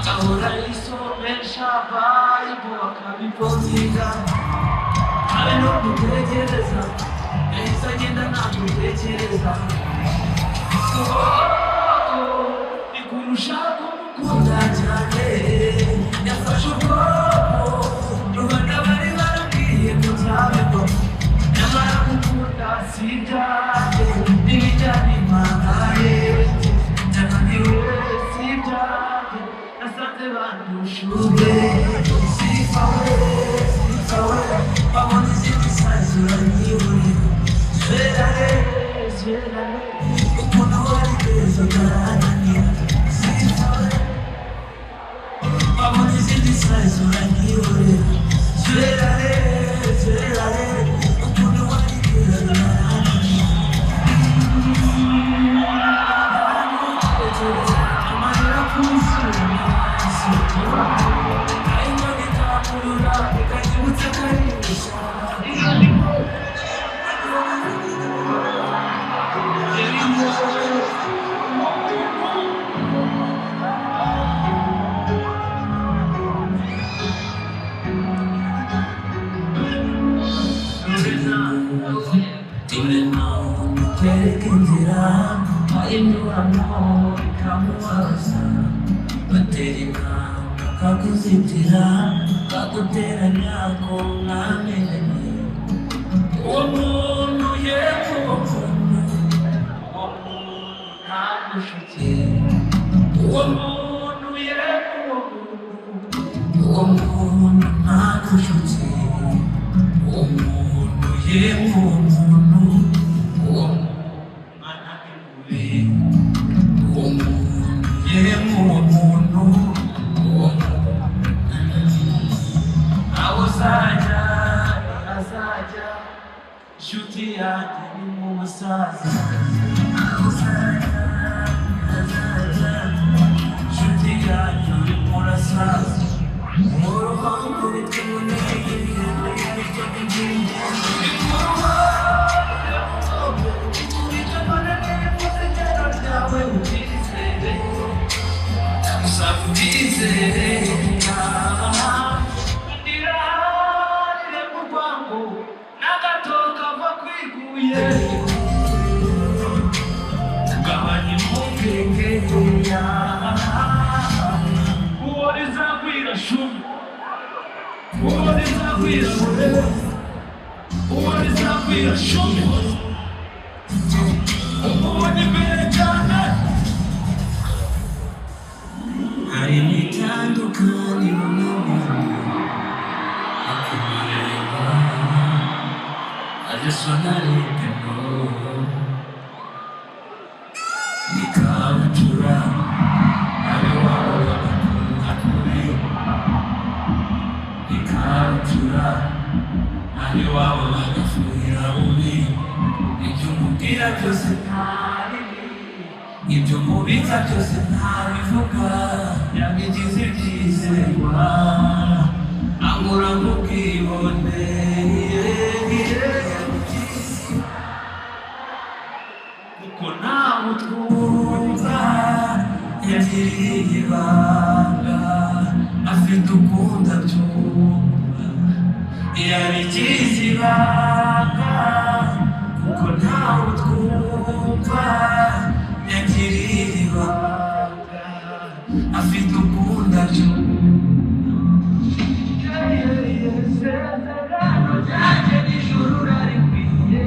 Ahora hizo el Shabbat y boca mi política. A ver no kutekereza, esa yenda na kutekereza. Nikurusha kumukunda cyane, yafashe ubwoko, rubanda bari barambwiye ko nzabikora. Nyamara gukunda si ibyanjye, n'ibijyanye impangare, byananiwe si ibyanjye. Nasanze bandushuye, sifawe, babona izindi sazi uranyibonera. Zwerare, ukuntu wari beza ukarananira. Sifawe, babona izindi sazi uranyibonera. Zwerare, ukuntu wari beza ukarananira. Amarira kumusura. Kakuzitira, kakuteranya ko mwamenye. Uwo muntu yego uwo muntu ntamushutse. Uwo muntu yego uwo muntu ntamushutse. Uwo muntu yego uwo muntu ntamushutse. Uwo muntu yego uwo muntu. Azaja, shuti yanjye ni mu musaza. Azaja, shuti yanjye uri murasaza. Mu ruhango bituneye, bityo by'ingenzi. Mu ruhango, bityo mboneye kuzigero ryawe ubizere. Usaba ubizere. Gabanya impungenge uwo rizagwira shumi, uwo rizagwira murebe, uwo rizagwira shumi, umubona imbere cyane. Hari itandukaniro n'umuntu akumureba. I just wanna let you know. Nikabutura, ari wawe akuri. Nikabutura, ari wawe agafuhira ubi. Ibyo umubwira byose ntabibi, ibyo umubitsa byose ntabivuga. Yabigize ibyizerwa, ankura nk'ubwibone. Kuko ntawe utwumva, yagiriye ibanga, afite ukunda byumva. Yabigize ibanga, kuko ntawe utwumva, yagiriye ibanga, afite ukunda byumva. Isezerano ryanjye n'ijuru rarikwiye.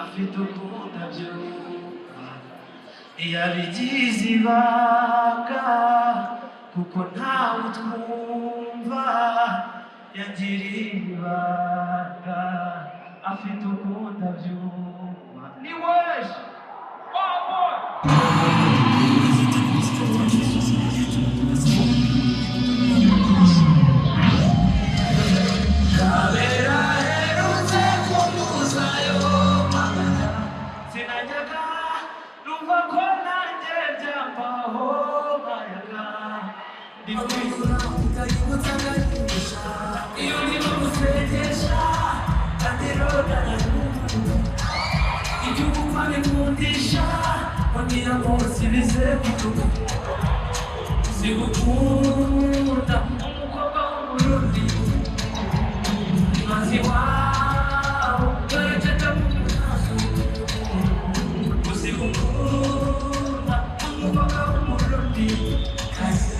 Afite ukunda byumva. yabigize ibanga kuko ntawe utwumva yagiriye ibanga afite ukunda byuma ni weje kabera herutse kumuzayo magana sinajyaga numva ko nanjye byambaho mayaga ndikwiza utayibutsa agahindisha iyo niba gusegesha kandi rodana igihugu babikundisha bambwira ngo sibize kutugu sigukunda umukobwa w'umurundi mazi wabo garagata mu munazo usigukunda umukobwa w'umurundi kazi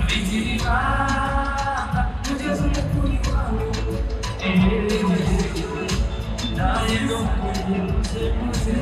bigira ibanga kugeza umukuri wawe naye ndokuye muze muze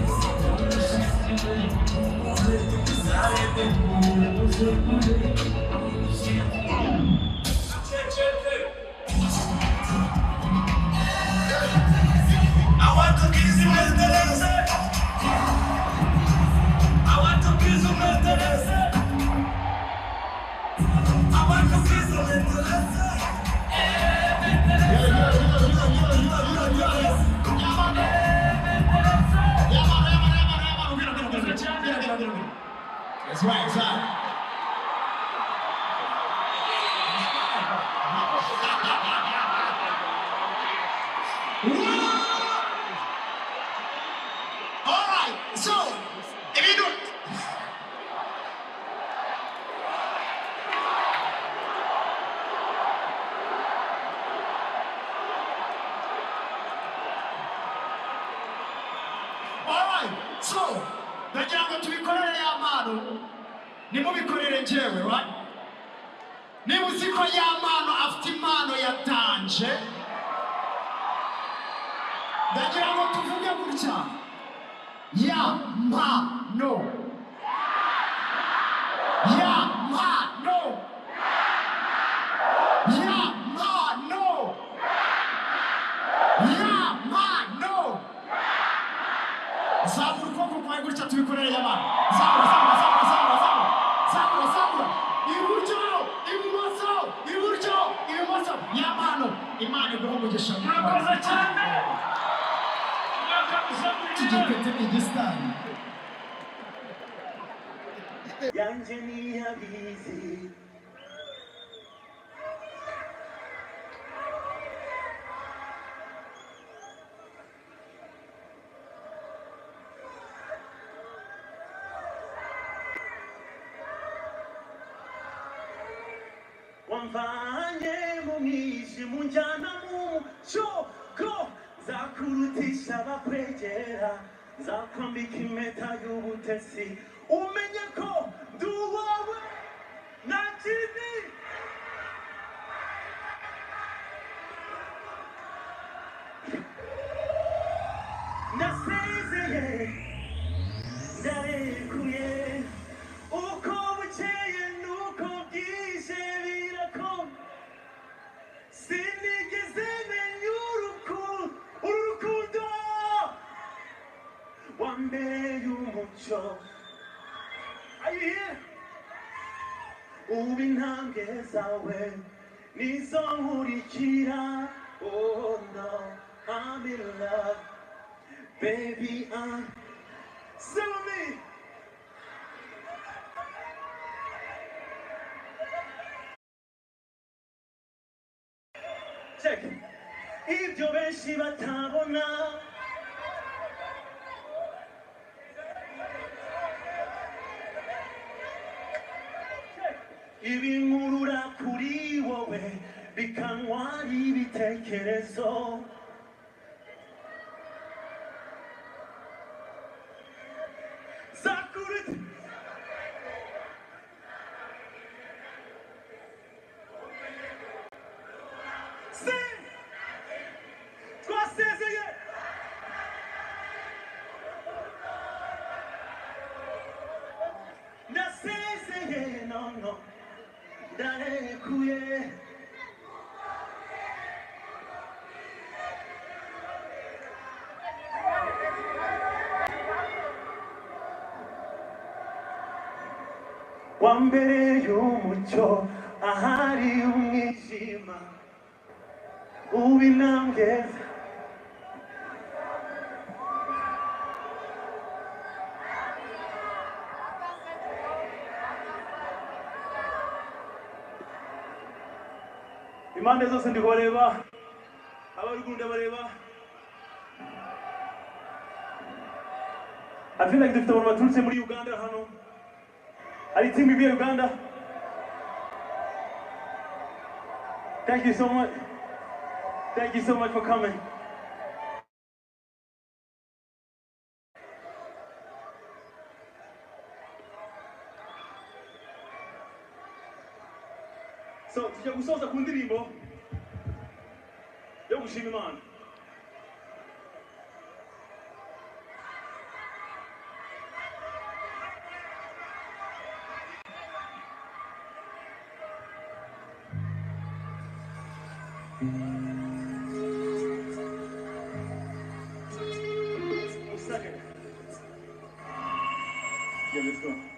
That's right, that's right. All right, so if you do it. All right, so ndagira ngo tubikorere ya mpano nimubikorere njyewe right niba uzi ko ya mpano afite impano yatanje ndagira ngo tuvuge gutya ya mpano ya mpano ya mpano ya mpano zabura ukuboko kwawe gutya tubikorere ya mpano zabura iburyo ibumoso iburyo ibumoso ya mpano imana iguha umugisha murakoze cyane tugipete n'igisitani yanjye niyabizi wamvanye mu mwijima unjyana mu mucyo nzakurutisha abakwegera nzakwambika impeta y'ubutesi umenye ko ndi uwawe nta kindi ndasezeye ndarekuye uko bukeye nuko bwije birakoma sinigeze menya uru rukundo wambeye umucyo ubu intambwe zawe nizo nkurikira oh no I'm in love baby sing with me check ibyo benshi batabona ibinkurura kuri wowe bikantwara ibitekerezo zakurute twasezeye urekuye wambereye umucyo ahari umwijima uba intambwe impande zose ndi kubareba abaruguru ndabareba I feel like dufite abantu baturutse muri Uganda hano hari team ivuye Uganda. Thank you so much. Thank you so much for coming. So, tujya gusoza ku ndirimbo yo gushima Imana. Second. Yeah, let's go.